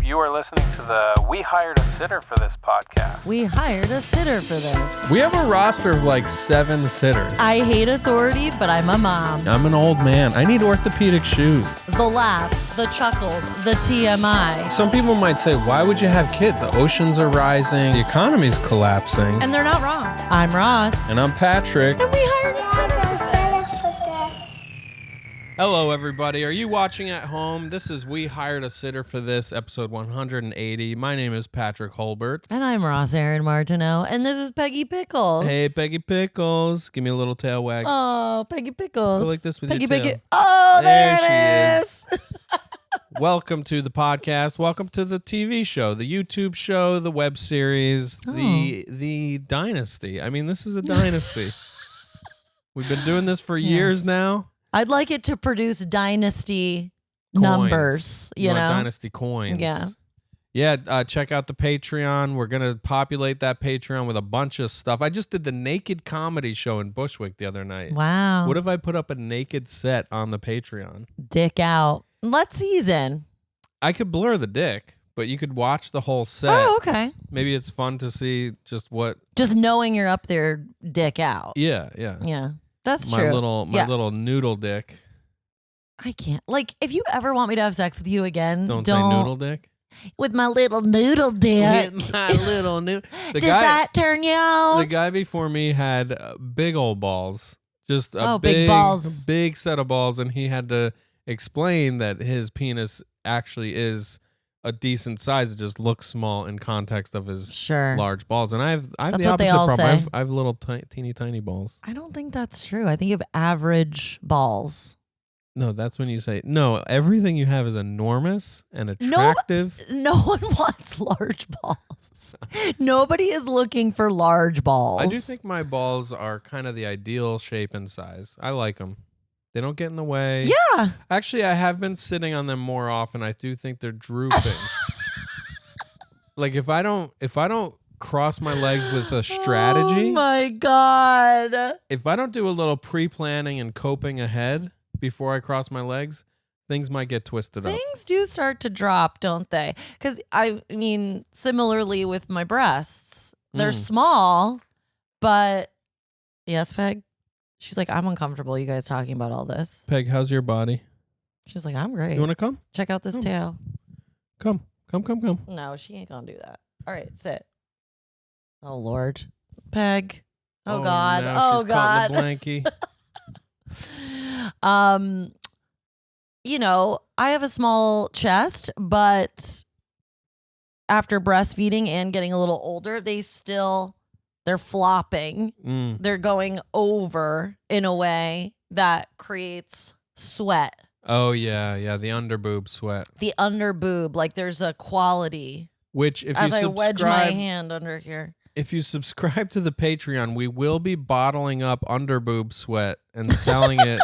You are listening to the We Hired a Sitter for This podcast. We hired a sitter for this. We have a roster of like 7 sitters. I hate authority, but I'm a mom. I'm an old man. I need orthopedic shoes. The laughs, the chuckles, the TMI. Some people might say, why would you have kids? The oceans are rising. The economy's collapsing. And they're not wrong. I'm Ross. And I'm Patrick. And we hired a sitter. Hello, everybody. Are you watching at home? This is We Hired a Sitter for This, episode 180. My name is Patrick Holbert. And I'm Ross Aaron Martineau. And this is Peggy Pickles. Hey, Peggy Pickles. Give me a little tail wag. Oh, Peggy Pickles. Go like this with Peggy your tail. Pickles. Oh, there it is. Welcome to the podcast. Welcome to the TV show, the YouTube show, the web series, the dynasty. I mean, this is a dynasty. We've been doing this for years now. I'd like it to produce dynasty Coins. numbers, you know? Dynasty coins. Yeah. Yeah, check out the Patreon. We're going to populate that Patreon with a bunch of stuff. I just did the naked comedy show in Bushwick the other night. Wow. What if I put up a naked set on the Patreon? Dick out. Let's season. I could blur the dick, but you could watch the whole set. Oh, okay. Maybe it's fun to see just what... Just knowing you're up there, dick out. Yeah. Yeah. That's My true. little noodle dick. I can't. Like, if you ever want me to have sex with you again, Don't say noodle dick. With my little noodle dick. With my little noodle. Does that turn you on? The guy before me had big old balls. Just a big balls. Big set of balls, and he had to explain that his penis actually is a decent size. It just looks small in context of his large balls. And I have That's the what they opposite all problem. say. I have little teeny tiny balls. I don't think that's true. I think you have average balls. No, that's when you say, no, everything you have is enormous and attractive. No one wants large balls. Nobody is looking for large balls. I do think my balls are kind of the ideal shape and size. I like them. They don't get in the way. Yeah. Actually, I have been sitting on them more often. I do think they're drooping. Like if I don't cross my legs with a strategy. Oh my God. If I don't do a little pre-planning and coping ahead before I cross my legs, things might get twisted up. Things do start to drop, don't they? Because I mean, similarly with my breasts, they're small, but yes, Peg. She's like, I'm uncomfortable, you guys talking about all this. Peg, how's your body? She's like, I'm great. You want to come? Check out this tail. Come. No, she ain't gonna do that. All right, sit. Oh Lord, Peg. Oh God. No, oh God. She's caught in the blankie. You know, I have a small chest, but after breastfeeding and getting a little older, they're flopping. They're going over in a way that creates sweat. Oh, yeah, the underboob sweat. The underboob, like there's a quality. Which, if as you I subscribe, wedge my hand under here. If you subscribe to the Patreon, we will be bottling up underboob sweat and selling it.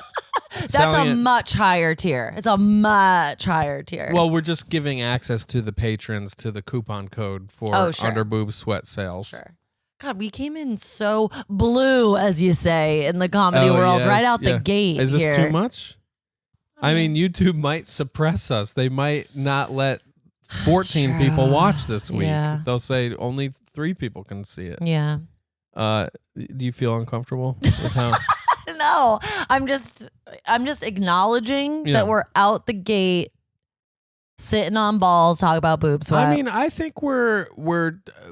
That's a much higher tier. It's a much higher tier. Well, we're just giving access to the patrons to the coupon code for underboob sweat sales. Sure. God, we came in so blue, as you say, in the comedy world, yes, right out the gate. Is this here. too much? I mean, YouTube might suppress us. They might not let 14 people watch this week. Yeah. They'll say only 3 people can see it. Yeah. Do you feel uncomfortable with how? No, I'm just acknowledging that we're out the gate, sitting on balls, talk about boob sweat. I mean, I think we're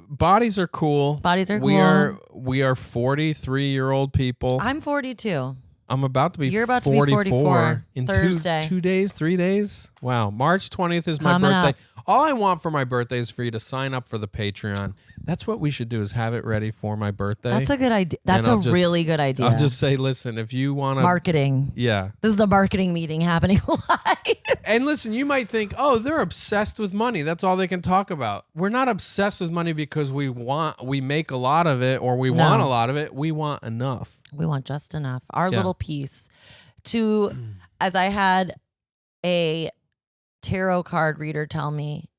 bodies are cool. Bodies are cool. We are 43-year-old people. I'm 42. I'm about to be. You're about 44 to be 44 in Thursday. 2 days, 3 days. Wow, March 20th is my Coming birthday. up. All I want for my birthday is for you to sign up for the Patreon. That's what we should do, is have it ready for my birthday. That's a good idea. That's a really good idea. I'll just say, listen, if you want to... Marketing. Yeah. This is the marketing meeting happening live. And listen, you might think, oh, they're obsessed with money. That's all they can talk about. We're not obsessed with money because we make a lot of it or we want a lot of it. We want enough. We want just enough. Our little piece to, as I had a tarot card reader tell me,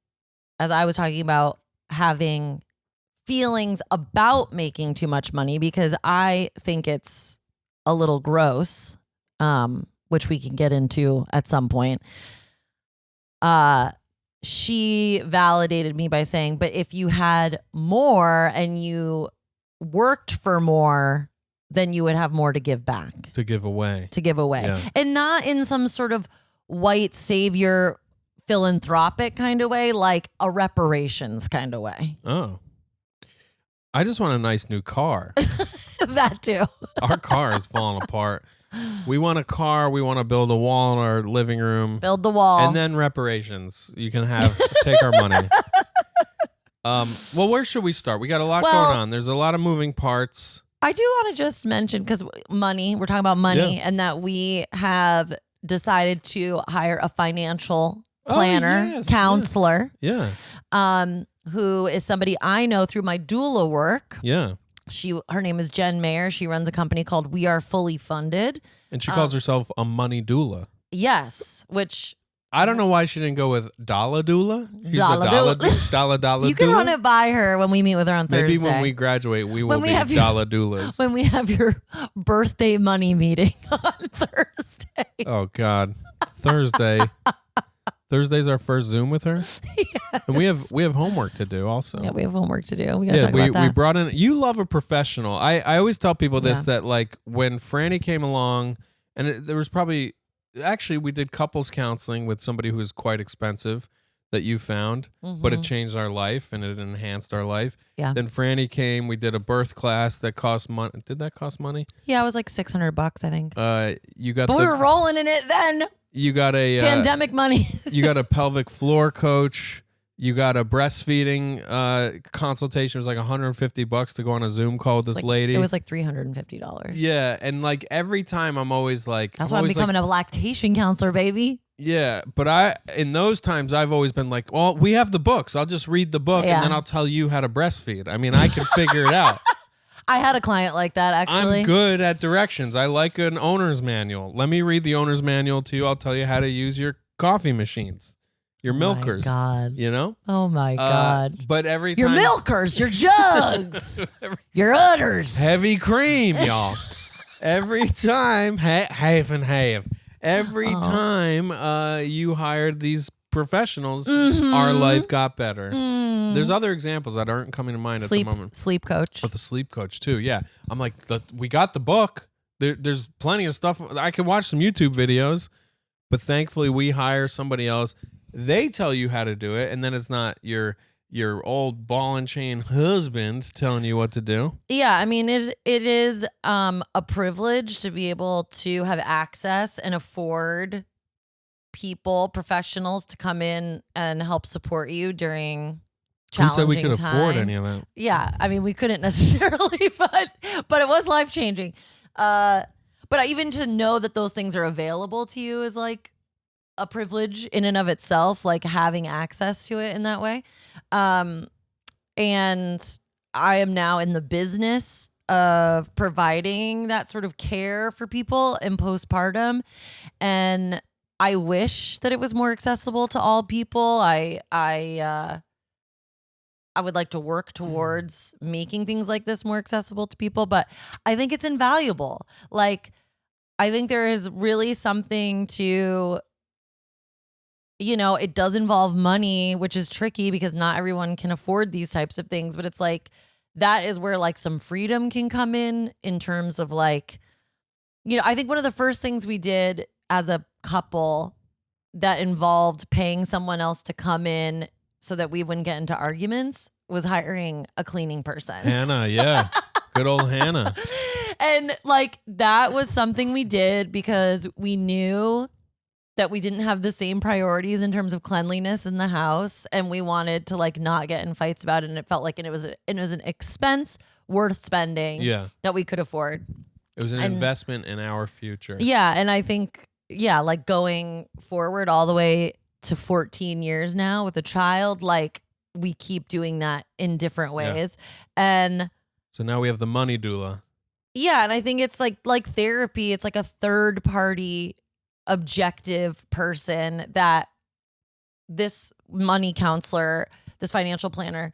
as I was talking about having feelings about making too much money, because I think it's a little gross, which we can get into at some point. she validated me by saying, but if you had more and you worked for more, then you would have more to give back. To give away. Yeah. And not in some sort of white savior philanthropic kind of way, like a reparations kind of way. Oh. I just want a nice new car. That too. Our car is falling apart. We want a car. We want to build a wall in our living room. Build the wall. And then reparations. You can take our money. Well, where should we start? We got a lot going on. There's a lot of moving parts. I do want to just mention, because money, we're talking about money, and that we have decided to hire a financial planner, counselor. Yeah. Who is somebody I know through my doula work. Yeah. Her name is Jen Mayer. She runs a company called We Are Fully Funded. And she calls herself a money doula. Yes, which... I don't know why she didn't go with Dollar Doula. She's Dollar Doula. You can run it by her when we meet with her on Thursday. Maybe when we graduate, we will be Dollar Doulas. When we have your birthday money meeting on Thursday. Oh, God. Thursday. Thursday's our first Zoom with her. Yes. And we have homework to do also. Yeah, we have homework to do. We got to talk about that. We brought in, you love a professional. I always tell people this, that like when Franny came along, and there was probably, actually we did couples counseling with somebody who was quite expensive that you found, but it changed our life and it enhanced our life. Yeah. Then Franny came, we did a birth class that cost money. Did that cost money? Yeah, it was like $600, I think. But we were rolling in it then. You got a pandemic money. You got a pelvic floor coach. You got a breastfeeding consultation. It was like $150 to go on a Zoom call with this lady. It was like $350. Yeah, and like every time I'm always like, that's why I'm becoming a lactation counselor, baby. Yeah, but in those times I've always been like, well, we have the books. I'll just read the book and then I'll tell you how to breastfeed. I mean, I can figure it out. I had a client like that, actually. I'm good at directions. I like an owner's manual. Let me read the owner's manual to you. I'll tell you how to use your coffee machines, your milkers. Oh, my God. You know? Oh, my God. But every time... Your milkers, your jugs, your udders. Heavy cream, y'all. Every time... half and half. Every time you hired these professionals, our life got better. There's other examples that aren't coming to mind at the moment. Sleep coach. With the sleep coach too. Yeah, I'm like, we got the book. There's plenty of stuff. I can watch some YouTube videos, but thankfully we hire somebody else. They tell you how to do it, and then it's not your old ball and chain husband telling you what to do. Yeah, I mean, it is a privilege to be able to have access and afford professionals to come in and help support you during challenging times. Who said we could afford any of that? Yeah, I mean, we couldn't necessarily, but it was life-changing. But even to know that those things are available to you is like a privilege in and of itself, like having access to it in that way. And I am now in the business of providing that sort of care for people in postpartum. And I wish that it was more accessible to all people. I would like to work towards making things like this more accessible to people, but I think it's invaluable. Like, I think there is really something to, it does involve money, which is tricky because not everyone can afford these types of things, but it's like, that is where like some freedom can come in terms of like, I think one of the first things we did as a couple that involved paying someone else to come in so that we wouldn't get into arguments was hiring a cleaning person. Hannah, yeah. Good old Hannah. And like that was something we did because we knew that we didn't have the same priorities in terms of cleanliness in the house, and we wanted to like not get in fights about it, and it felt like it was an expense worth spending that we could afford. It was an investment in our future. Yeah, and I think like going forward all the way to 14 years now with a child, like we keep doing that in different ways. And so now we have the money doula. Yeah, and I think it's like therapy. It's like a third party objective person that this money counselor, this financial planner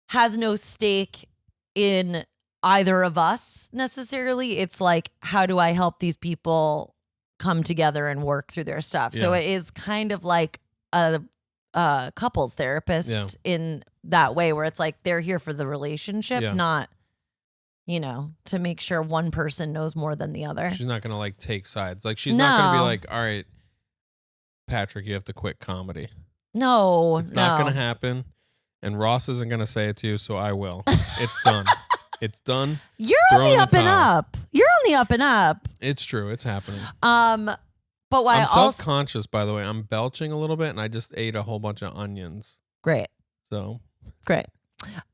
has no stake in either of us necessarily. It's like, how do I help these people come together and work through their stuff? So it is kind of like a couples therapist in that way, where it's like they're here for the relationship, not, to make sure one person knows more than the other. She's not going to like take sides. Like she's not going to be like, all right, Patrick, you have to quit comedy. No, it's not going to happen. And Ross isn't going to say it to you, so I will. It's done. It's done. You're on the up and up. You're on the up and up. It's true. It's happening. But why I'm self-conscious, by the way. I'm belching a little bit, and I just ate a whole bunch of onions. Great. So. Great.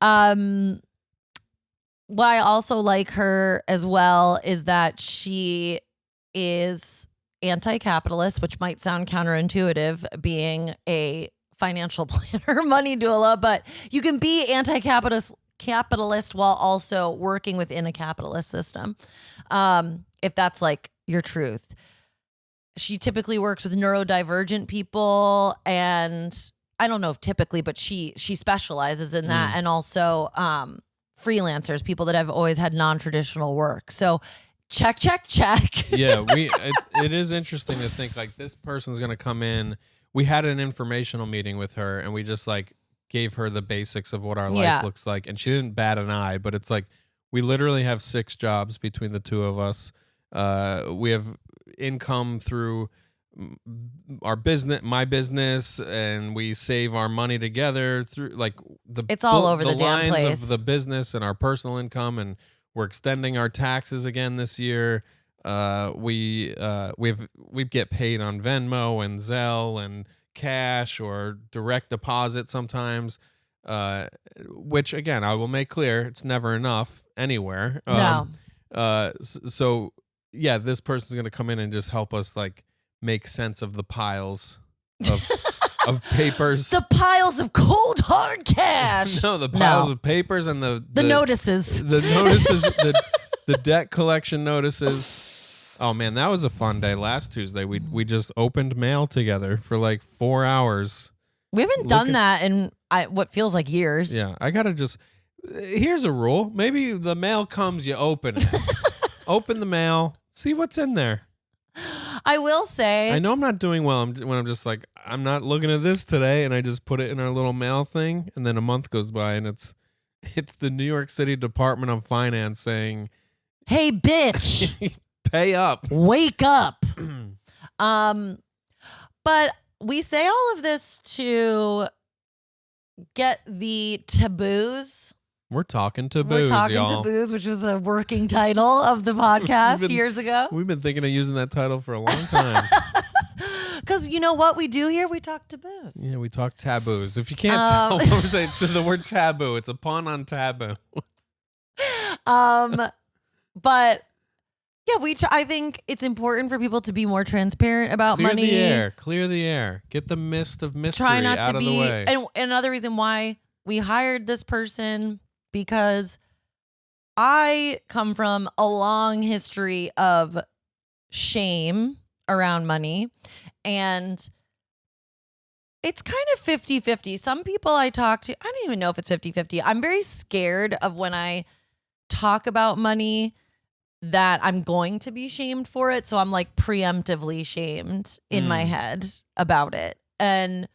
What I also like her as well is that she is anti-capitalist, which might sound counterintuitive being a financial planner, money doula, but you can be anti-capitalist while also working within a capitalist system. If that's like your truth. She typically works with neurodivergent people, and I don't know if typically, but she specializes in that, and also freelancers, people that have always had non-traditional work. So check. Yeah, it is interesting to think like this person's going to come in. We had an informational meeting with her, and we just like gave her the basics of what our life looks like, and she didn't bat an eye. But it's like we literally have 6 jobs between the two of us. We have income through our business, my business, and we save our money together through like it's all over the damn lines place of the business and our personal income, and we're extending our taxes again this year. We get paid on Venmo and Zelle and cash or direct deposit sometimes, which again I will make clear it's never enough anywhere. No. So yeah, this person's gonna come in and just help us like make sense of the piles of papers. The piles of cold hard cash. No, the piles of papers and the notices. The notices, the debt collection notices. Oh man, that was a fun day last Tuesday. We just opened mail together for like 4 hours. We haven't done that in what feels like years. Yeah, I gotta just. Here's a rule. Maybe the mail comes, you open it. Open the mail, see what's in there. I will say, I know I'm not doing well when I'm just like, I'm not looking at this today, and I just put it in our little mail thing, and then a month goes by, and it's the New York City Department of Finance saying, "Hey, bitch, pay up, wake up." But we say all of this to get the taboos. We're talking taboos, y'all. Taboos, which was a working title of the podcast years ago. We've been thinking of using that title for a long time. Because you know what we do here? We talk taboos. Yeah, we talk taboos. If you can't tell what I'm saying, the word taboo, it's a pun on taboo. But yeah, I think it's important for people to be more transparent about money. Clear the air. Get the mist of mystery Try not out to of be, the way. And another reason why we hired this person, because I come from a long history of shame around money, and it's kind of 50-50. Some people I talk to, I don't even know if it's 50-50. I'm very scared of when I talk about money that I'm going to be shamed for it. So I'm like preemptively shamed in my head about it. And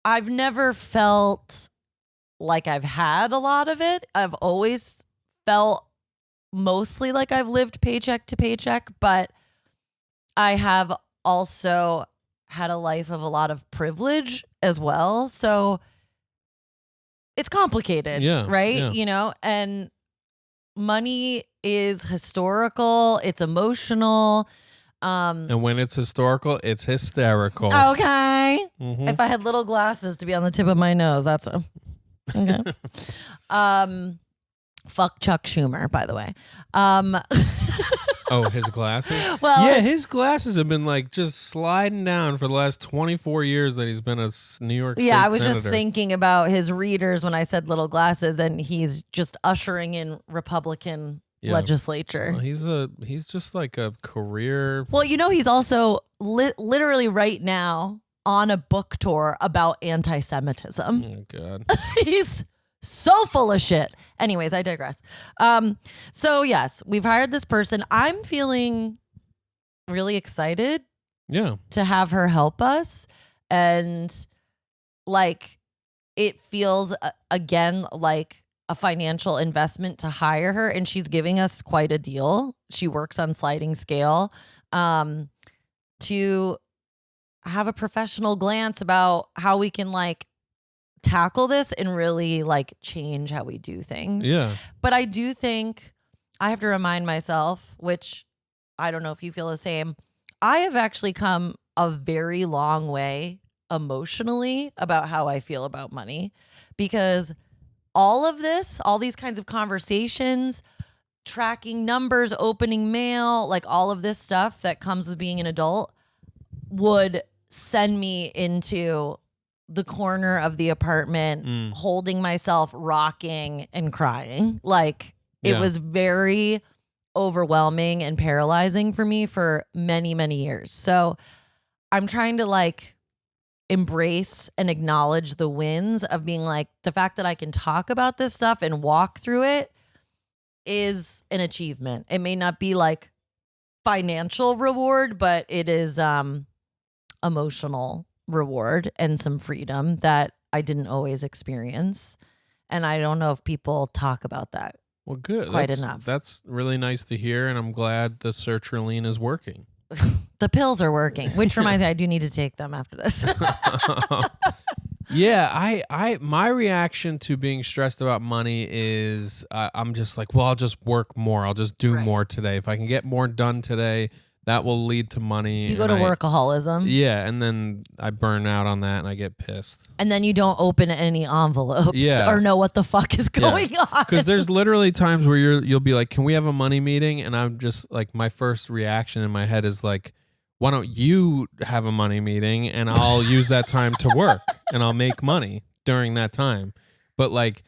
I've never felt like I've had a lot of it. I've always felt mostly like I've lived paycheck to paycheck, but I have also had a life of a lot of privilege as well. So it's complicated, right? Yeah. You know, and money is historical, it's emotional. And when it's historical, it's hysterical. Okay. Mm-hmm. If I had little glasses to be on the tip of my nose, that's what. Okay. Fuck Chuck Schumer, by the way. Oh, his glasses? Well, yeah, his glasses have been like just sliding down for the last 24 years that he's been a New York State I was senator. just thinking about his readers when I said little glasses, and he's just ushering in Republican legislature. Well, he's just like a career. Well, you know, he's also literally right now on a book tour about anti-Semitism. Oh, God. He's so full of shit. Anyways, I digress. So yes, we've hired this person. I'm feeling really excited Yeah. to have her help us. And like it feels again like a financial investment to hire her, and she's giving us quite a deal. She works on sliding scale to have a professional glance about how we can like tackle this and really like change how we do things. Yeah. But I do think I have to remind myself, which I don't know if you feel the same. I have actually come a very long way emotionally about how I feel about money, because all of this, all these kinds of conversations, tracking numbers, opening mail, like all of this stuff that comes with being an adult would send me into the corner of the apartment, holding myself, rocking and crying. Like it was very overwhelming and paralyzing for me for many, many years. So I'm trying to like embrace and acknowledge the wins of being like, the fact that I can talk about this stuff and walk through it is an achievement. It may not be like financial reward, but it is emotional reward and some freedom that I didn't always experience. And I don't know if people talk about that. Well, good. Quite enough. That's really nice to hear, and I'm glad the sertraline is working. The pills are working, which reminds me, I do need to take them after this. Yeah, I my reaction to being stressed about money is I'm just like, well, I'll just work more. I'll just do more today. If I can get more done today, that will lead to money. You go to workaholism. Yeah, and then I burn out on that and I get pissed. And then you don't open any envelopes or know what the fuck is going on. Because there's literally times where you'll be like, can we have a money meeting? And I'm just like, my first reaction in my head is like, why don't you have a money meeting and I'll use that time to work and I'll make money during that time. But like,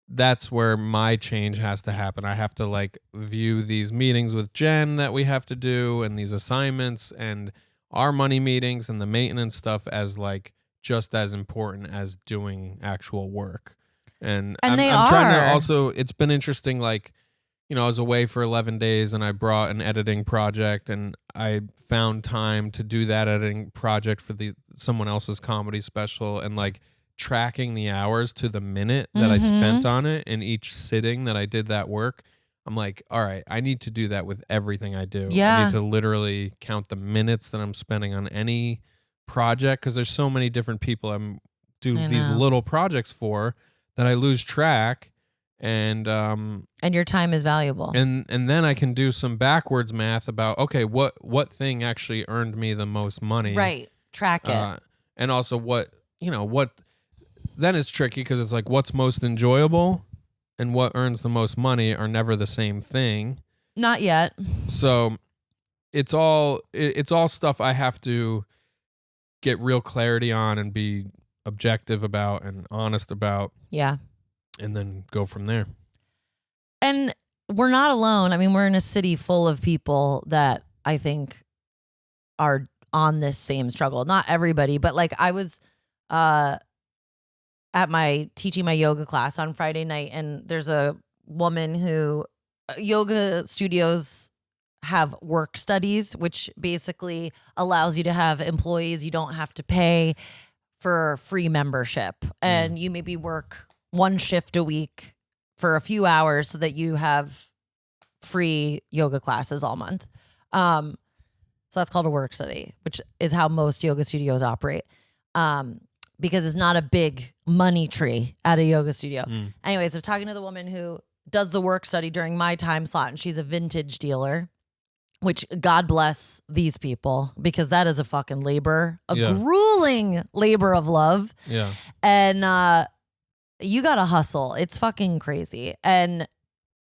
that's where my change has to happen. I have to like view these meetings with Jen that we have to do and these assignments and our money meetings and the maintenance stuff as like just as important as doing actual work. And I'm trying to also, it's been interesting, like, you know, I was away for 11 days and I brought an editing project and I found time to do that editing project for someone else's comedy special, and like tracking the hours to the minute that I spent on it in each sitting that I did that work. I'm like, all right, I need to do that with everything I do. Yeah. I need to literally count the minutes that I'm spending on any project, because there's so many different people I'm doing these little projects for that I lose track. And your time is valuable. And then I can do some backwards math about, okay, what thing actually earned me the most money? Right. Track it. And also then it's tricky because it's like what's most enjoyable and what earns the most money are never the same thing. Not yet. So it's all stuff I have to get real clarity on and be objective about and honest about. Yeah. And then go from there. And we're not alone. I mean, we're in a city full of people that I think are on this same struggle. Not everybody, but like I was teaching my yoga class on Friday night, and there's a woman who yoga studios have work studies, which basically allows you to have employees you don't have to pay for free membership. And you maybe work one shift a week for a few hours so that you have free yoga classes all month. So that's called a work study, which is how most yoga studios operate. Because it's not a big money tree at a yoga studio. Anyways, I'm talking to the woman who does the work study during my time slot, and she's a vintage dealer, which God bless these people, because that is a fucking labor, grueling labor of love. Yeah. And you got to hustle. It's fucking crazy. And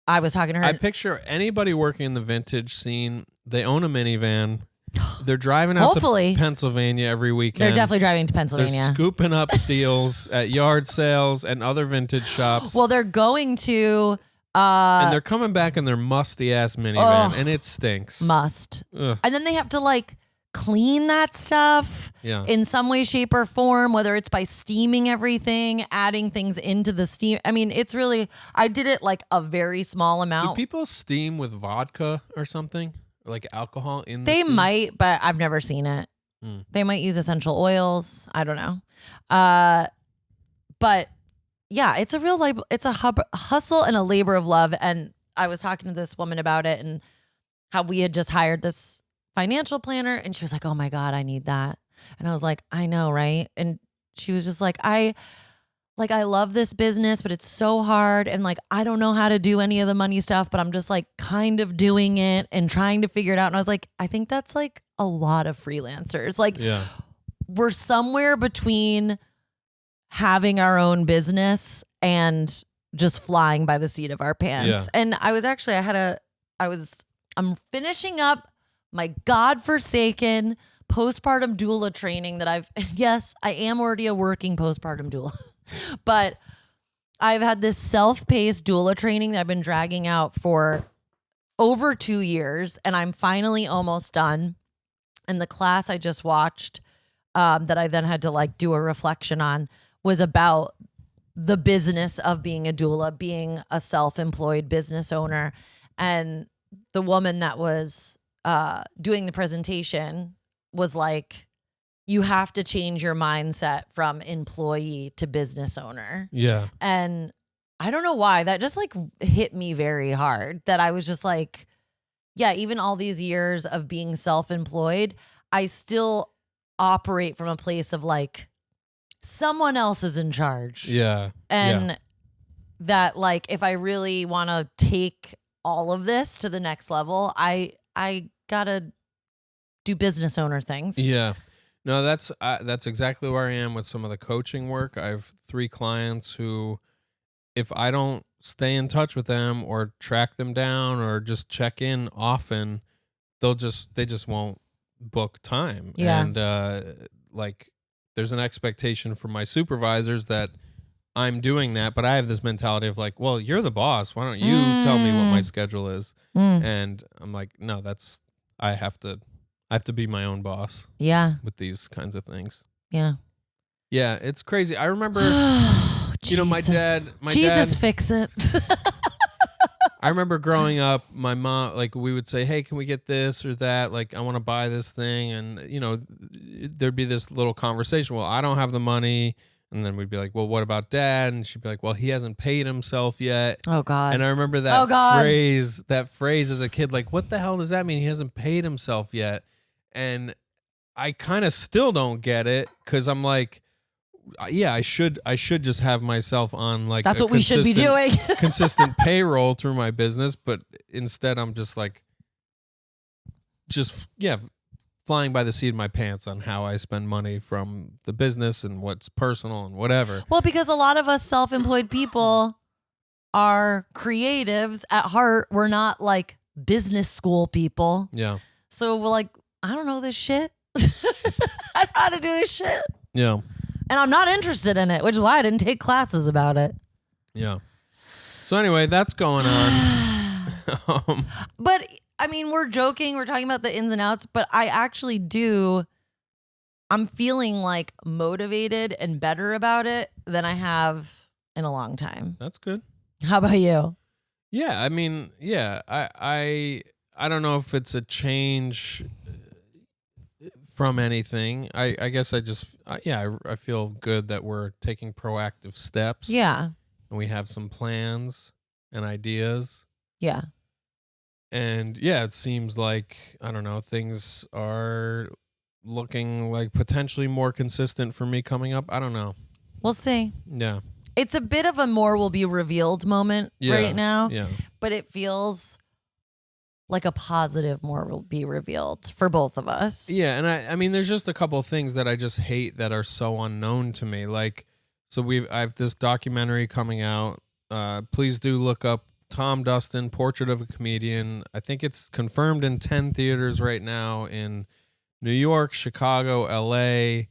I was talking to her. I picture anybody working in the vintage scene, they own a minivan. They're driving out to Pennsylvania every weekend. They're definitely driving to Pennsylvania. They're scooping up deals at yard sales and other vintage shops. Well, they're going to... and they're coming back in their musty-ass minivan, and it stinks. Ugh. And then they have to, like, clean that stuff in some way, shape, or form, whether it's by steaming everything, adding things into the steam. I mean, it's really... I did it, like, a very small amount. Do people steam with vodka or something? Like alcohol in the They steam? might, but I've never seen it. They might use essential oils. I don't know. But yeah, it's a real it's a hustle and a labor of love. And I was talking to this woman about it and how we had just hired this financial planner, and she was like, "Oh my God, I need that." And I was like, "I know, right?" And she was just like, I love this business, but it's so hard. And like, I don't know how to do any of the money stuff, but I'm just like kind of doing it and trying to figure it out. And I was like, I think that's like a lot of freelancers. Like, we're somewhere between having our own business and just flying by the seat of our pants. Yeah. And I was actually, I'm finishing up my godforsaken postpartum doula training that yes, I am already a working postpartum doula, but I've had this self-paced doula training that I've been dragging out for over 2 years, and I'm finally almost done. And the class I just watched, that I then had to like do a reflection on, was about the business of being a doula, being a self-employed business owner. And the woman that was doing the presentation was like, you have to change your mindset from employee to business owner. Yeah. And I don't know why, that just like hit me very hard, that I was just like, yeah, even all these years of being self-employed, I still operate from a place of like, someone else is in charge. Yeah. And that like, if I really want to take all of this to the next level, I gotta do business owner things. Yeah. No, that's exactly where I am with some of the coaching work. I have 3 clients who, if I don't stay in touch with them or track them down or just check in often, they just won't book time. Yeah. And like, there's an expectation from my supervisors that I'm doing that, but I have this mentality of like, well, you're the boss. Why don't you tell me what my schedule is? And I'm like, no, I have to be my own boss. Yeah. With these kinds of things. Yeah. Yeah, it's crazy. I remember, my dad. Jesus, fix it. I remember growing up, my mom, like, we would say, hey, can we get this or that? Like, I want to buy this thing. And, there'd be this little conversation. Well, I don't have the money. And then we'd be like, well, what about dad? And she'd be like, well, he hasn't paid himself yet. Oh, God. And I remember that phrase as a kid, like, what the hell does that mean? He hasn't paid himself yet. And I kind of still don't get it, because I'm like, yeah, I should just have myself on like that's what we should be doing. consistent payroll through my business, but instead I'm just like, flying by the seat of my pants on how I spend money from the business and what's personal and whatever. Well, because a lot of us self-employed people are creatives at heart. We're not like business school people. Yeah. So we're like, I don't know this shit. I don't know how to do this shit. Yeah. And I'm not interested in it, which is why I didn't take classes about it. Yeah. So anyway, that's going on. But I mean, we're joking, we're talking about the ins and outs, but I actually I'm feeling like motivated and better about it than I have in a long time. That's good. How about you? Yeah, I mean, yeah, I don't know if it's a change from anything. I guess I feel good that we're taking proactive steps. Yeah. And we have some plans and ideas. Yeah. And yeah, it seems like, I don't know, things are looking like potentially more consistent for me coming up. I don't know. We'll see. Yeah. It's a bit of a more will be revealed moment right now. Yeah. But it feels like a positive more will be revealed for both of us. Yeah, and I mean, there's just a couple of things that I just hate that are so unknown to me. Like, so I have this documentary coming out. Please do look up Dustin Portrait of a Comedian. I think it's confirmed in 10 theaters right now in New York, Chicago, LA,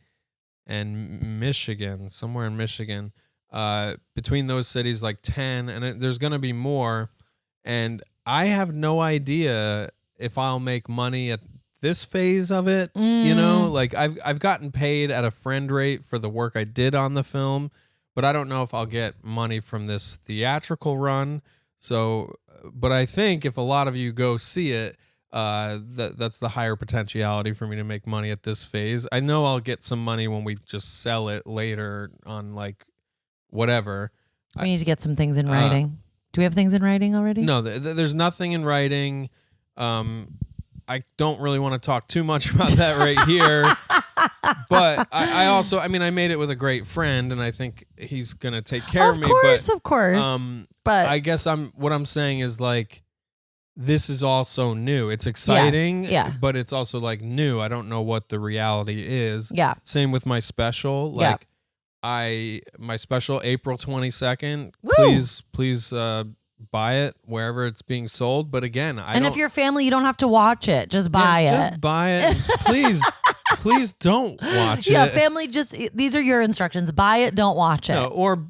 and Michigan, somewhere in Michigan. Between those cities, like 10, and there's going to be more. And I have no idea if I'll make money at this phase of it. Like I've gotten paid at a friend rate for the work I did on the film, but I don't know if I'll get money from this theatrical run. So, but I think if a lot of you go see it, That's the higher potentiality for me to make money at this phase. I know I'll get some money when we just sell it later on, like whatever. We need to get some things in writing. Do we have things in writing already? No, there's nothing in writing. I don't really want to talk too much about that right here. But I also, I mean, I made it with a great friend, and I think he's gonna take care of me. Of course. But I guess what I'm saying is like, this is also new. It's exciting, yes, but it's also like new. I don't know what the reality is. Yeah. Same with my special. Like, my special April 22nd. Woo! Please buy it wherever it's being sold. But again, if you're family, you don't have to watch it. Just buy it. Just buy it. Please don't watch it. Yeah, family, these are your instructions. Buy it, don't watch it. No, or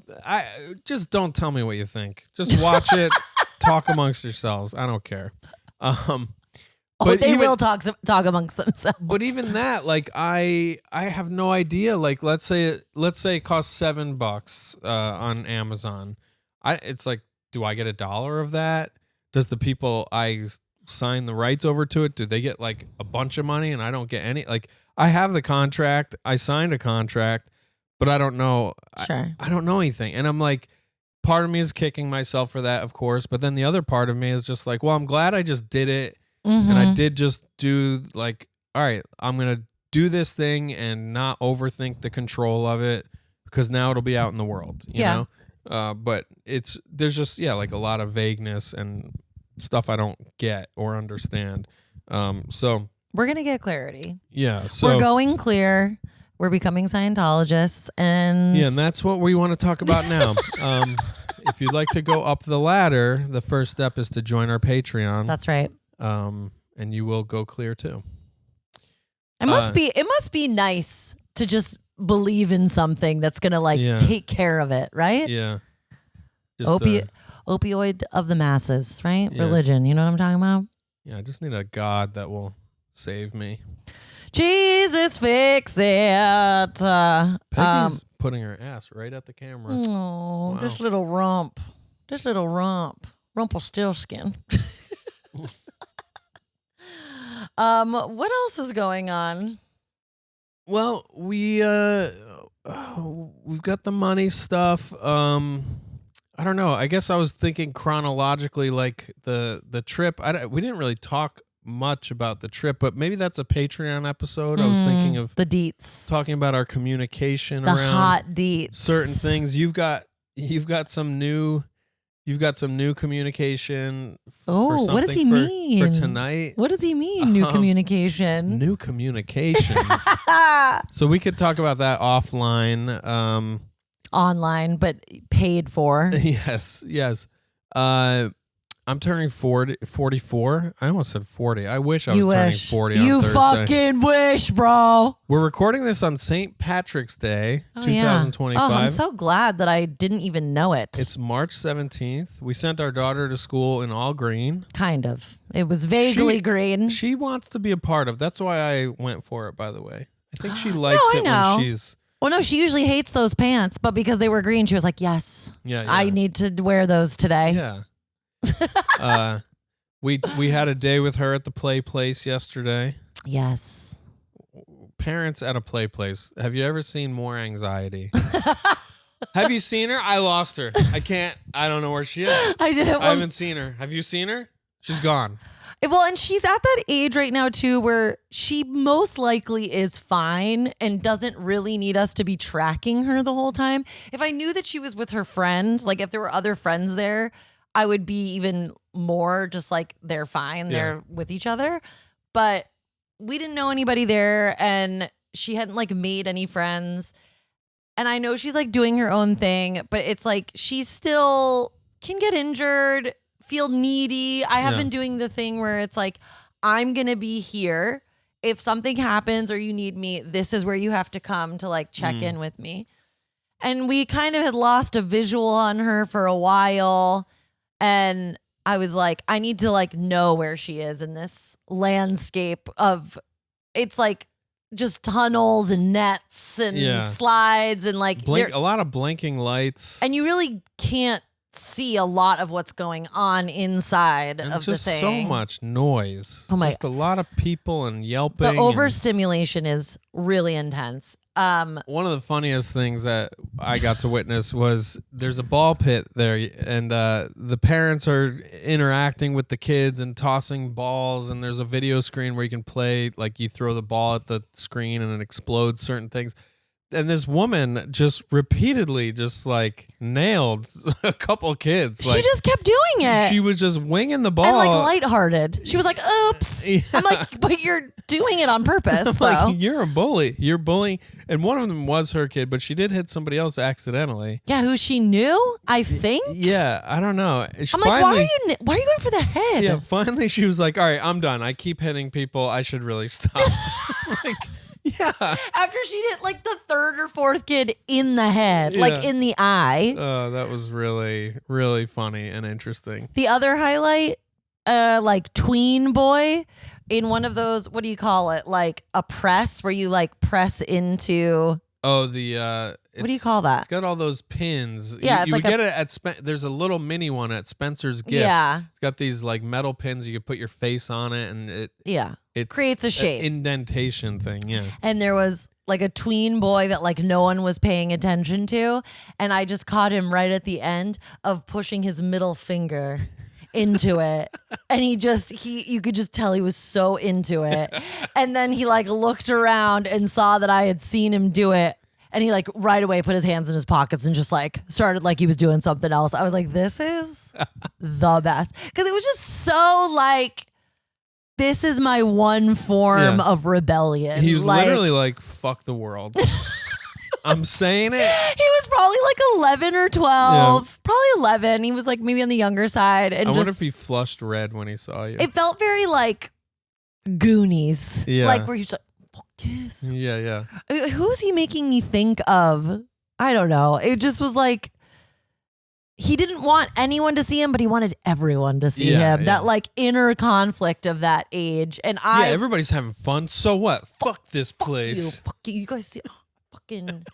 just don't tell me what you think. Just watch it. Talk amongst yourselves. I don't care. But they will talk amongst themselves. But even that, like, I have no idea. Like, let's say it costs $7 on Amazon. It's like, do I get $1 of that? Does the people I sign the rights over to it, do they get like a bunch of money and I don't get any? Like, I have the contract. I signed a contract, but I don't know. Sure. I don't know anything. And I'm like, part of me is kicking myself for that, of course. But then the other part of me is just like, well, I'm glad I just did it. Mm-hmm. And I did just do like, all right, I'm going to do this thing and not overthink the control of it, because now it'll be out in the world, you know? But there's just, like a lot of vagueness and stuff I don't get or understand. So we're going to get clarity. Yeah. So we're going clear. We're becoming Scientologists, and that's what we want to talk about now. If you'd like to go up the ladder, the first step is to join our Patreon. That's right. And you will go clear too. It must be nice to just believe in something that's gonna take care of it, right? Yeah. Just, opioid of the masses, right? Yeah. Religion. You know what I'm talking about? Yeah, I just need a God that will save me. Jesus, fix it. Peggy's putting her ass right at the camera. Oh, Wow. this little rump. Rumpelstiltskin. What else is going on? Well, we've got the money stuff. I don't know. I guess I was thinking chronologically, like the trip. We didn't really talk much about the trip, but maybe that's a Patreon episode. I was thinking of the deets, talking about our communication the around hot deets, certain things. You've got some new communication. Oh, what does he mean for tonight? What does he mean? New communication. New communication. So we could talk about that offline. Online, but paid for. Yes. I'm turning 44. I almost said 40. I wish I was turning 40 on You Thursday. fucking wish, bro. We're recording this on St. Patrick's Day, Oh, 2025. Yeah. Oh, I'm so glad that I didn't even know it. It's March 17th. We sent our daughter to school in all green. Kind of. It was vaguely green. She wants to be a part of. That's why I went for it, by the way. I think she likes it when she's... Well, no, she usually hates those pants, but because they were green, she was like, yes, I need to wear those today. Yeah. We had a day with her at the play place yesterday. Yes. Parents at a play place. Have you ever seen more anxiety? Have you seen her? I lost her. I don't know where she is. I haven't seen her. Have you seen her? She's gone. Well, and she's at that age right now, too, where she most likely is fine and doesn't really need us to be tracking her the whole time. If I knew that she was with her friends, like if there were other friends there, I would be even more just like, they're fine. Yeah. They're with each other. But we didn't know anybody there, and she hadn't like made any friends. And I know she's like doing her own thing, but it's like she still can get injured, feel needy. I have been doing the thing where it's like, I'm going to be here. If something happens or you need me, this is where you have to come to like check in with me. And we kind of had lost a visual on her for a while. And I was like, I need to like know where she is in this landscape of, it's like just tunnels and nets and slides and like a lot of blinking lights. And you really can't see a lot of what's going on inside and of just the thing. so much noise. Just a lot of people and yelping. The overstimulation is really intense. One of the funniest things that I got to witness was there's a ball pit there, and the parents are interacting with the kids and tossing balls, and there's a video screen where you can play, like you throw the ball at the screen and it explodes certain things. And this woman just repeatedly just like nailed a couple kids. She just kept doing it. She was just winging the ball. And like lighthearted. She was like, oops. Yeah. I'm like, but you're doing it on purpose, though. Like, you're a bully. You're bullying. And one of them was her kid, but she did hit somebody else accidentally. Yeah, who she knew, I think. Yeah, I don't know. I'm like, why are you going for the head? Yeah, finally she was like, all right, I'm done. I keep hitting people. I should really stop. Like, yeah. After she hit like the third or fourth kid in the head, like in the eye. Oh, that was really, really funny and interesting. The other highlight, like tween boy in one of those, what do you call it? Like a press where you like press into. Oh, the what do you call that? It's got all those pins. Yeah, you would get it at there's a little mini one at Spencer's Gifts. Yeah, it's got these like metal pins. You could put your face on it, and it creates a shape, indentation thing. Yeah, and there was like a tween boy that like no one was paying attention to, and I just caught him right at the end of pushing his middle finger into it, and you could just tell he was so into it. And then he like looked around and saw that I had seen him do it, and he like right away put his hands in his pockets and just like started like he was doing something else. I was like, this is the best, because it was just so like, this is my one form of rebellion. He was literally like, fuck the world. I'm saying it. He was probably like 11 or 12. Probably 11. He was like maybe on the younger side. And I wonder if he flushed red when he saw you. It felt very like Goonies. Yeah. Like where you're just like, fuck this. Yeah. Who is he making me think of? I don't know. It just was like, he didn't want anyone to see him, but he wanted everyone to see him. Yeah. That like inner conflict of that age. And everybody's having fun. So what? Fuck this place. Fuck you. You guys see... Fucking,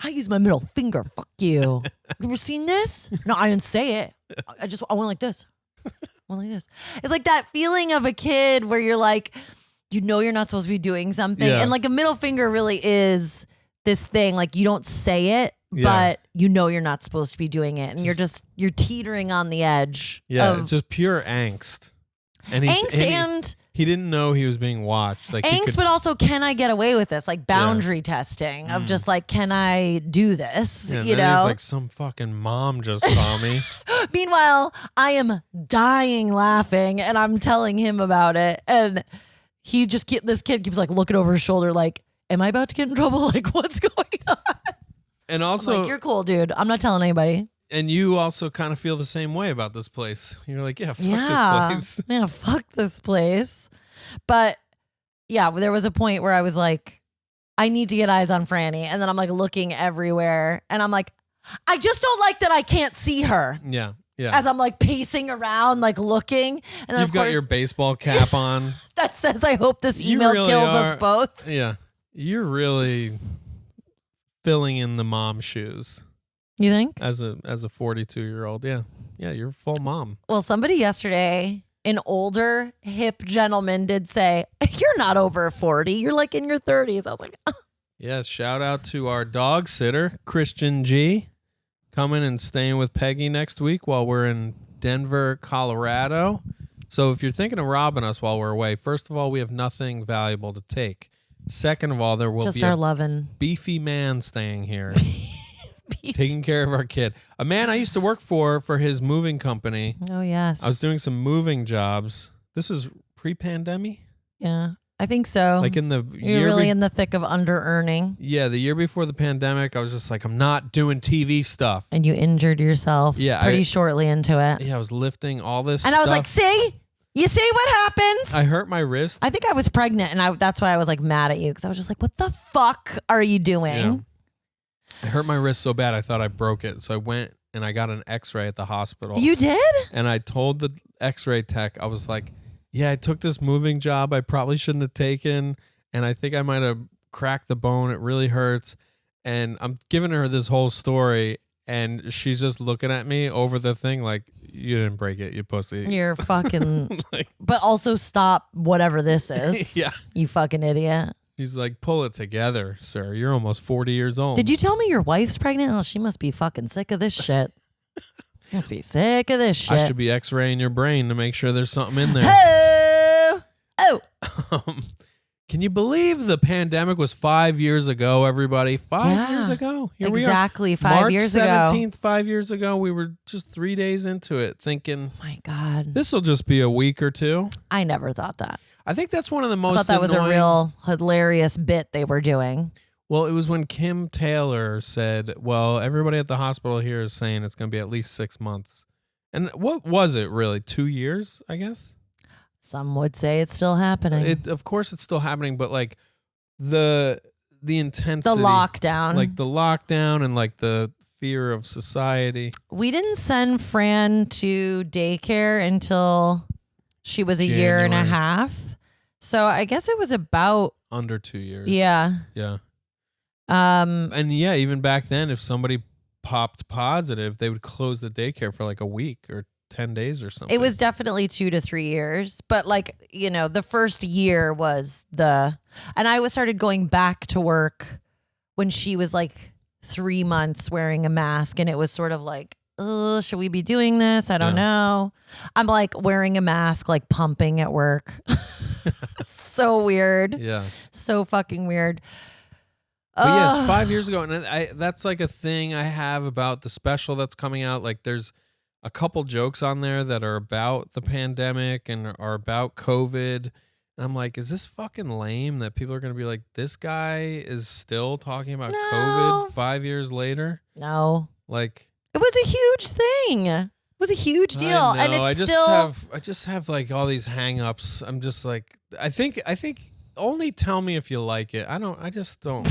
I use my middle finger. Fuck you. You ever seen this? No, I didn't say it. I went like this. I went like this. It's like that feeling of a kid where you're like, you know, you're not supposed to be doing something. Yeah. And like a middle finger really is this thing. Like you don't say it, but you know you're not supposed to be doing it. And you're teetering on the edge. Yeah, it's just pure angst. And he didn't know he was being watched. Like angst, but also, can I get away with this? Like boundary testing of just like, can I do this? Yeah, you know, he's like, some fucking mom just saw me. Meanwhile, I am dying laughing, and I'm telling him about it, and this kid keeps like looking over his shoulder, like, am I about to get in trouble? Like, what's going on? And also, I'm like, you're cool, dude. I'm not telling anybody. And you also kind of feel the same way about this place. You're like, fuck this place. Yeah, fuck this place. But yeah, there was a point where I was like, I need to get eyes on Franny. And then I'm like looking everywhere. And I'm like, I just don't like that I can't see her. Yeah. As I'm like pacing around, like looking. And then You've got your baseball cap on. That says, I hope this email kills us both. Yeah. You're really filling in the mom shoes. You think? As a 42-year-old, yeah, you're a full mom. Well, somebody yesterday, an older hip gentleman, did say, "You're not over 40. You're like in your 30s." I was like, Yeah. Shout out to our dog sitter, Christian G, coming and staying with Peggy next week while we're in Denver, Colorado. So if you're thinking of robbing us while we're away, first of all, we have nothing valuable to take. Second of all, there will just be our a loving beefy man staying here. Taking care of our kid. A man I used to work for his moving company. Oh, yes. I was doing some moving jobs. This is pre-pandemic? Yeah, I think so. Like in the You're really in the thick of under-earning. Yeah, the year before the pandemic, I was just like, I'm not doing TV stuff. And you injured yourself pretty shortly into it. Yeah, I was lifting all this and stuff. I was like, see? You see what happens? I hurt my wrist. I think I was pregnant, and that's why I was like mad at you, because I was just like, what the fuck are you doing? Yeah. I hurt my wrist so bad I thought I broke it. So I went and I got an x-ray at the hospital. You did? And I told the x-ray tech, I was like, yeah, I took this moving job I probably shouldn't have taken. And I think I might have cracked the bone. It really hurts. And I'm giving her this whole story. and she's just looking at me over the thing like, you didn't break it, you pussy. You're fucking. Like, but also stop whatever this is. yeah. You fucking idiot. She's like, pull it together, sir. You're almost 40 years old. Did you tell me your wife's pregnant? Oh, she must be fucking sick of this shit. Must be sick of this shit. I should be x-raying your brain to make sure there's something in there. Oh. Can you believe the pandemic was 5 years ago, everybody? 5 years ago? Here exactly, we are. 5 years ago. March 17th, 5 years ago. We were just 3 days into it thinking, my God. this will just be a week or two. I never thought that. I think that's one of the most I thought that was a real hilarious bit they were doing. Well, it was when Kim Taylor said, well, everybody at the hospital here is saying it's going to be at least 6 months. And what was it really? 2 years, I guess? Some would say it's still happening. Of course it's still happening, but like the intensity. The lockdown. Like the lockdown and like the fear of society. We didn't send Fran to daycare until she was a year and a half. So I guess it was about under 2 years. Yeah. Yeah. And yeah, even back then, if somebody popped positive, they would close the daycare for like a week or 10 days or something. It was definitely 2 to 3 years, but like, you know, the first year was and I started going back to work when she was like 3 months wearing a mask, and it was sort of like, oh, should we be doing this? I don't know. I'm like wearing a mask, like pumping at work. So weird. Yeah. So fucking weird. But yes, 5 years ago, and that's like a thing I have about the special that's coming out. Like there's a couple jokes on there that are about the pandemic and are about COVID. And I'm like, is this fucking lame that people are going to be like, this guy is still talking about COVID 5 years later? No. Like, it was a huge thing. It was a huge deal. I know. And I just have like all these hang-ups. I'm just like, I think only tell me if you like it. I just don't.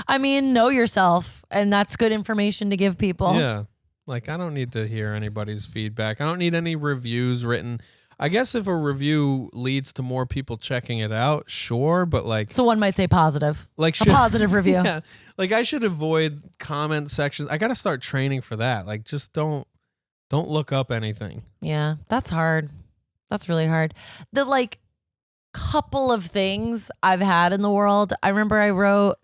I mean, know yourself, and that's good information to give people. Yeah. Like, I don't need to hear anybody's feedback. I don't need any reviews written. I guess if a review leads to more people checking it out, sure, but like... So one might say positive. Like a positive review. Yeah. Like, I should avoid comment sections. I got to start training for that. Like, just don't look up anything. Yeah, that's hard. That's really hard. The, like, couple of things I've had in the world. I remember I wrote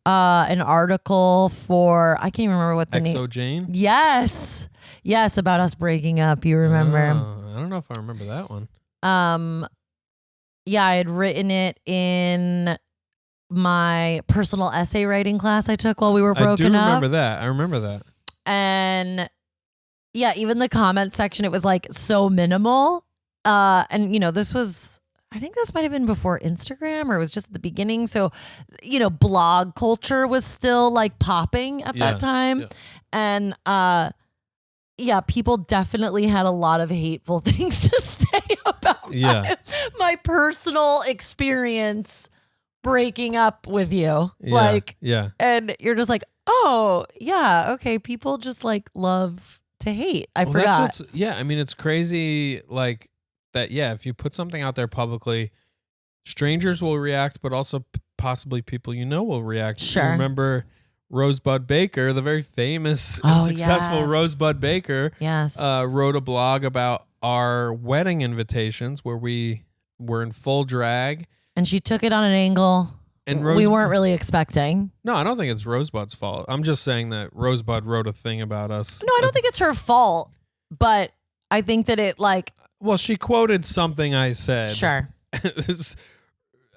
an article for, I can't even remember what the name. XO Jane? Yes, about us breaking up. You remember? I don't know if I remember that one. Yeah, I had written it in my personal essay writing class I took while we were broken up. I remember that. And yeah, even the comment section, it was like so minimal. And you know, I think this might have been before Instagram, or it was just at the beginning. So, you know, blog culture was still like popping at that time. Yeah. And people definitely had a lot of hateful things to say about my personal experience breaking up with you. And you're just like, oh, yeah, okay. People just like love to hate. I forgot. I mean, it's crazy, like, that, if you put something out there publicly, strangers will react, but also possibly people you know will react. Sure. You remember Rosebud Baker, the very famous and successful Rosebud Baker, wrote a blog about our wedding invitations where we were in full drag. And she took it on an angle we weren't really expecting. No, I don't think it's Rosebud's fault. I'm just saying that Rosebud wrote a thing about us. No, I don't think it's her fault, but I think that it like... Well, she quoted something I said. Sure.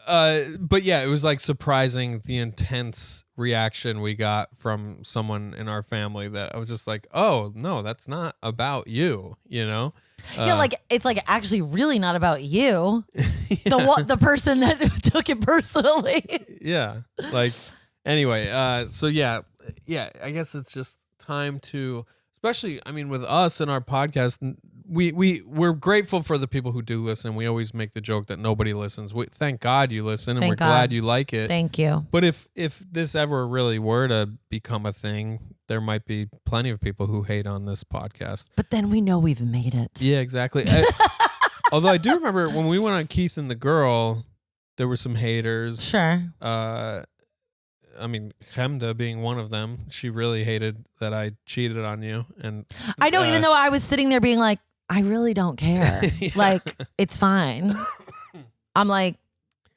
But yeah, it was like surprising the intense reaction we got from someone in our family that I was just like, oh, no, that's not about you, you know? Like it's like actually really not about you. The person that took it personally. Yeah. Like, anyway, so yeah, I guess it's just time to, especially, I mean, with us and our podcast, we're grateful for the people who do listen. We always make the joke that nobody listens. Thank God you listen, and we're glad you like it. Thank you. But if this ever really were to become a thing, there might be plenty of people who hate on this podcast. But then we know we've made it. Yeah, exactly. Although I do remember when we went on Keith and the Girl, there were some haters. Sure. I mean, Chemda being one of them, she really hated that I cheated on you. And I know, even though I was sitting there being like, I really don't care. Yeah. Like, it's fine. I'm like,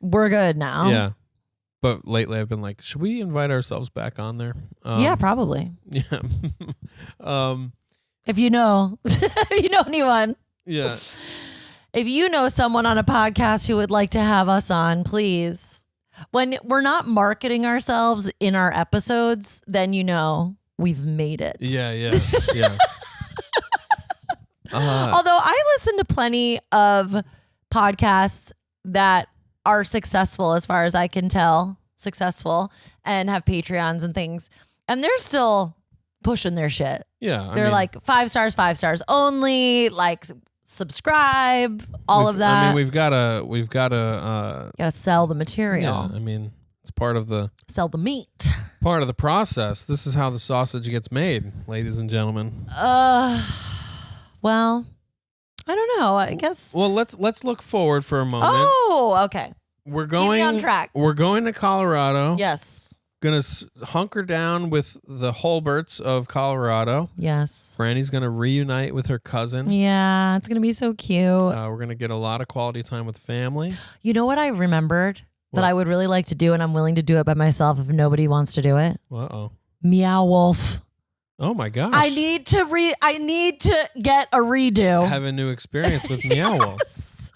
we're good now. Yeah. But lately I've been like, should we invite ourselves back on there? Yeah, probably. Yeah. If you know, if you know anyone. Yeah. If you know someone on a podcast who would like to have us on, please. When we're not marketing ourselves in our episodes, then you know we've made it. Yeah. Yeah. Although I listen to plenty of podcasts that are successful, as far as I can tell, and have Patreons and things, and they're still pushing their shit. Yeah. They're like 5 stars only, like subscribe, all of that. I mean, we've got to gotta sell the material. Yeah, I mean, it's part of the meat. Part of the process. This is how the sausage gets made, ladies and gentlemen. Well, I don't know. I guess. Well, let's look forward for a moment. Oh, okay. We're going Keep me on track. We're going to Colorado. Yes. Gonna hunker down with the Holberts of Colorado. Yes. Franny's gonna reunite with her cousin. Yeah, it's gonna be so cute. We're gonna get a lot of quality time with family. You know what I remembered that I would really like to do, and I'm willing to do it by myself if nobody wants to do it? Uh-oh. Meow Wolf. Oh my gosh. I need to get a redo. Have a new experience with Meow Wolf.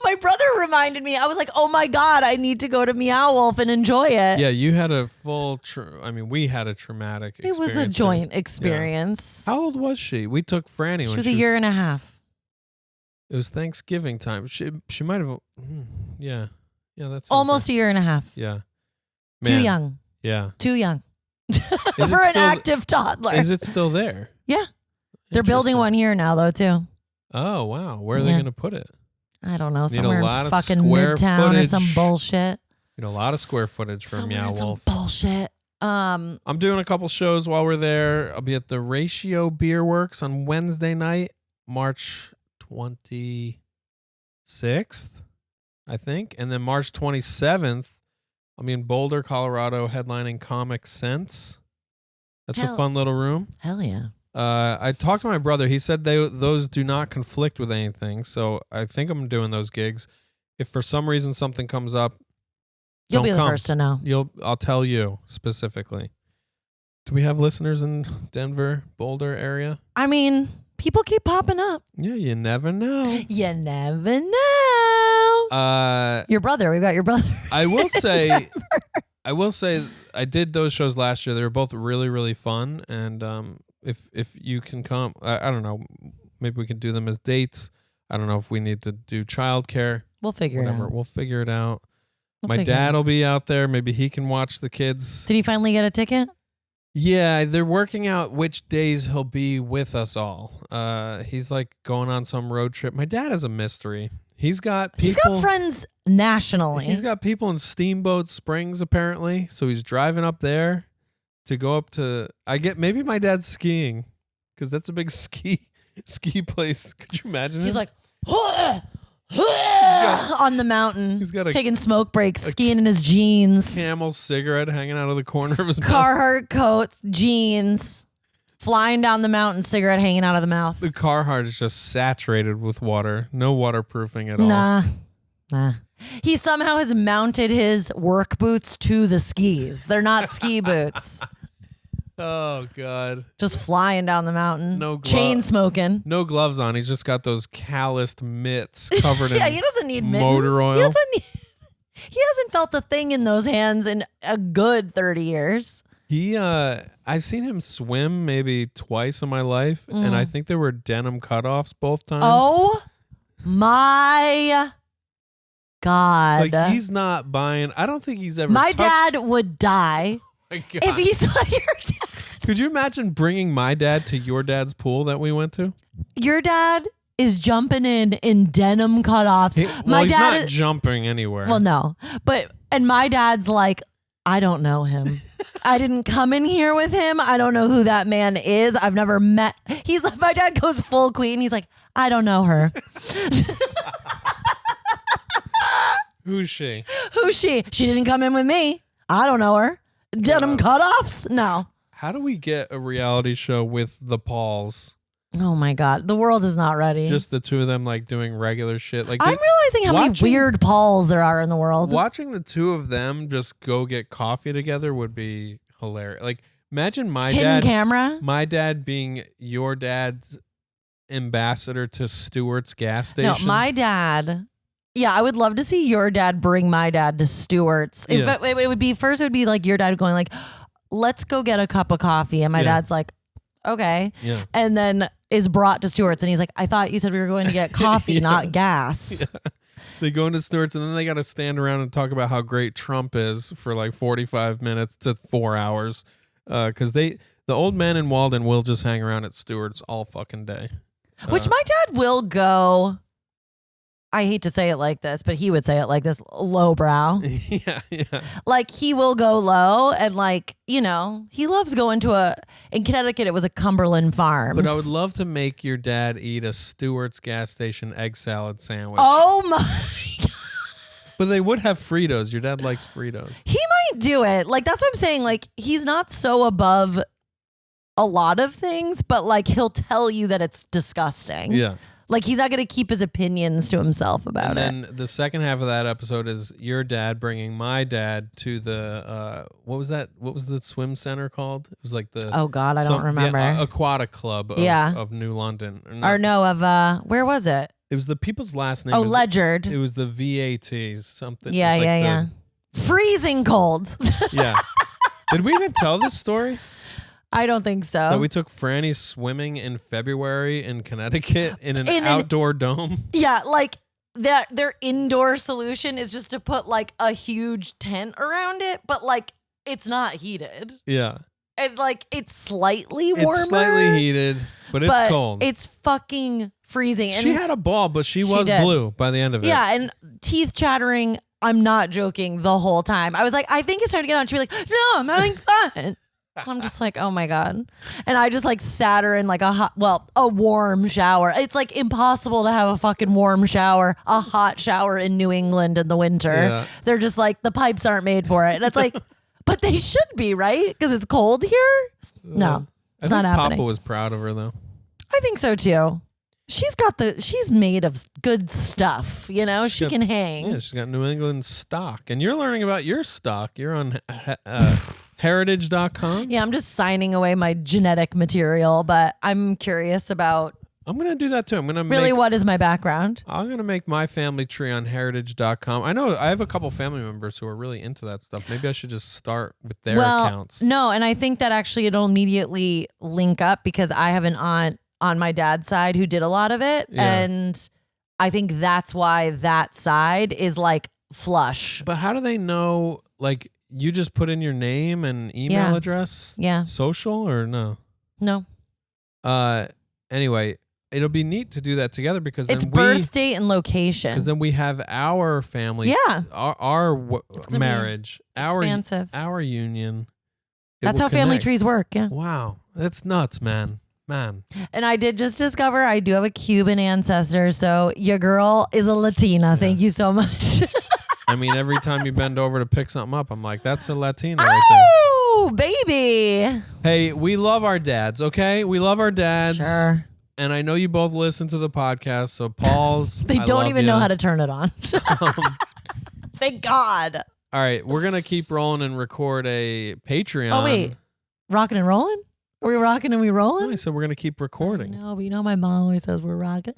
My brother reminded me. I was like, oh my God, I need to go to Meow Wolf and enjoy it. Yeah, you had a full, we had a traumatic experience. It was a joint experience. Yeah. How old was she? We took Franny She when was a year and a half. It was Thanksgiving time. She might have, yeah. Yeah, that's almost a year and a half. Yeah. Too young. Yeah. Too young. For an active toddler. Is it still there? Yeah. They're building one here now, though, too. Oh, wow. Where are they going to put it? I don't know. Somewhere in fucking Midtown or some bullshit. A lot of square footage for Meow Wolf. Some bullshit. I'm doing a couple shows while we're there. I'll be at the Ratio Beer Works on Wednesday night, March 26th, I think. And then March 27th, I'll be in Boulder, Colorado, headlining Comic Sense. That's a fun little room. Hell yeah. I talked to my brother. He said those do not conflict with anything. So I think I'm doing those gigs. If for some reason something comes up, you'll be the first to know. I'll tell you specifically. Do we have listeners in Denver, Boulder area? I mean, people keep popping up. Yeah, you never know. You never know. Your brother. We've got your brother. I will say I did those shows last year. They were both really, really fun. And if you can come, I don't know, maybe we can do them as dates. I don't know if we need to do childcare. We'll figure it out. We'll figure it out. My dad will be out there. Maybe he can watch the kids. Did he finally get a ticket? Yeah, they're working out which days he'll be with us all. He's like going on some road trip. My dad is a mystery. He's got friends nationally. He's got people in Steamboat Springs apparently. So he's driving up there to go up to. Maybe my dad's skiing because that's a big ski place. Could you imagine? He's like on the mountain. He's got taking smoke breaks, skiing in his jeans. Camel cigarette hanging out of the corner of his mouth. Carhartt coats, jeans, flying down the mountain, cigarette hanging out of the mouth. The Carhartt is just saturated with water. No waterproofing at all. Nah. He somehow has mounted his work boots to the skis. They're not ski boots. Oh, God. Just flying down the mountain. No chain smoking. No gloves on. He's just got those calloused mitts covered in he doesn't need motor oil. He hasn't felt a thing in those hands in a good 30 years. I've seen him swim maybe twice in my life, and I think there were denim cutoffs both times. Oh, my God. Like, he's not buying. I don't think he's ever My dad would die if he saw your dad. Could you imagine bringing my dad to your dad's pool that we went to? Your dad is jumping in denim cutoffs. He's not jumping anywhere. Well, no. And my dad's like, I don't know him. I didn't come in here with him. I don't know who that man is. I've never met. He's like, my dad goes full queen. He's like, I don't know her. Who's she? Who's she? She didn't come in with me. I don't know her. Denim cutoffs? No. How do we get a reality show with the Pauls? Oh my God. The world is not ready. Just the two of them like doing regular shit. Like I'm realizing how many weird Pauls there are in the world. Watching the two of them just go get coffee together would be hilarious. Like imagine Hidden camera? My dad being your dad's ambassador to Stewart's gas station. No, my dad. Yeah, I would love to see your dad bring my dad to Stewart's. Yeah. It would be like your dad going like, let's go get a cup of coffee. And my dad's like, okay. Yeah. And then is brought to Stewart's and he's like, I thought you said we were going to get coffee, not gas. Yeah. They go into Stewart's and then they got to stand around and talk about how great Trump is for like 45 minutes to 4 hours. Because the old man in Walden will just hang around at Stewart's all fucking day. Which my dad will go, I hate to say it like this, but he would say it like this, lowbrow. Yeah. Like he will go low and like, he loves going to in Connecticut, it was a Cumberland Farms. But I would love to make your dad eat a Stewart's gas station egg salad sandwich. Oh my God. But they would have Fritos. Your dad likes Fritos. He might do it. Like, that's what I'm saying. Like, he's not so above a lot of things, but like he'll tell you that it's disgusting. Yeah. Like he's not going to keep his opinions to himself about it. And then the second half of that episode is your dad bringing my dad to the what was that? What was the swim center called? It was like the oh God, I don't remember. The aquatic club of New London. Where was it? It was the people's last name. Oh, Ledgerd. It was the VATs something. Yeah. Freezing cold. Yeah. Did we even tell this story? I don't think so. That we took Franny swimming in February in Connecticut in an outdoor dome. Yeah, like that. Their indoor solution is just to put like a huge tent around it, but like it's not heated. Yeah, and like it's slightly warmer. It's slightly heated, but it's cold. It's fucking freezing. And she had a ball, but she was blue by the end of it. Yeah, and teeth chattering. I'm not joking. The whole time I was like, I think it's time to get on. She'd be like, no, I'm having fun. I'm just like, oh my God. And I just like sat her in like a warm shower. It's like impossible to have a fucking warm shower, a hot shower in New England in the winter. Yeah. They're just like, the pipes aren't made for it. And it's like, but they should be, right? Because it's cold here. No, it's not happening. Papa was proud of her though. I think so too. She's made of good stuff, she can hang. Yeah, she's got New England stock. And you're learning about your stock. You're on heritage.com. Yeah, I'm just signing away my genetic material, but I'm curious about. I'm going to do that too. What is my background? I'm going to make my family tree on heritage.com. I know I have a couple family members who are really into that stuff. Maybe I should just start with their accounts. No, and I think that actually it'll immediately link up because I have an aunt on my dad's side who did a lot of it. Yeah. And I think that's why that side is like flush. But how do they know, like, you just put in your name and email address? Yeah. Social or no? No. Anyway, it'll be neat to do that together because it's birth date and location. Because then we have our family. Yeah. Our marriage. Expansive. Our union. That's how family trees work. Yeah. Wow. That's nuts, man. And I did just discover I do have a Cuban ancestor, so your girl is a Latina. Yeah. Thank you so much. I mean, every time you bend over to pick something up, I'm like, that's a Latina right there. Oh, baby. Hey, we love our dads, okay? We love our dads. Sure. And I know you both listen to the podcast, so Paul's. They don't even know how to turn it on. Thank God. All right, we're going to keep rolling and record a Patreon. Oh, wait. Rocking and rolling? Are we rocking and we rolling? No, I said we're going to keep recording. No, but my mom always says we're rocking.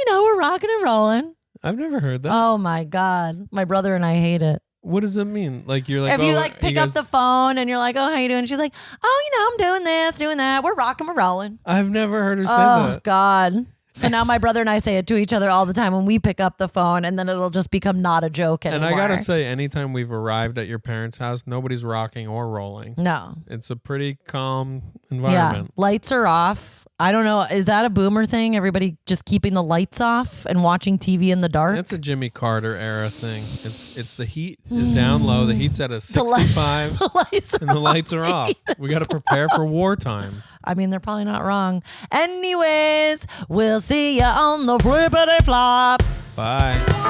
We're rocking and rolling. I've never heard that. Oh, my God. My brother and I hate it. What does it mean? Like, you're like, if you like pick up the phone and you're like, oh, how you doing? She's like, oh, I'm doing this, doing that. We're rocking, we're rolling. I've never heard her say that. Oh, God. So now my brother and I say it to each other all the time when we pick up the phone, and then it'll just become not a joke anymore. And I gotta say, anytime we've arrived at your parents' house, nobody's rocking or rolling. No. It's a pretty calm environment. Yeah. Lights are off. I don't know. Is that a boomer thing? Everybody just keeping the lights off and watching TV in the dark? It's a Jimmy Carter era thing. It's the heat is down low. The heat's at a 65. The lights are off. We got to prepare for wartime. I mean, they're probably not wrong. Anyways, we'll see you on the flippity flop. Bye.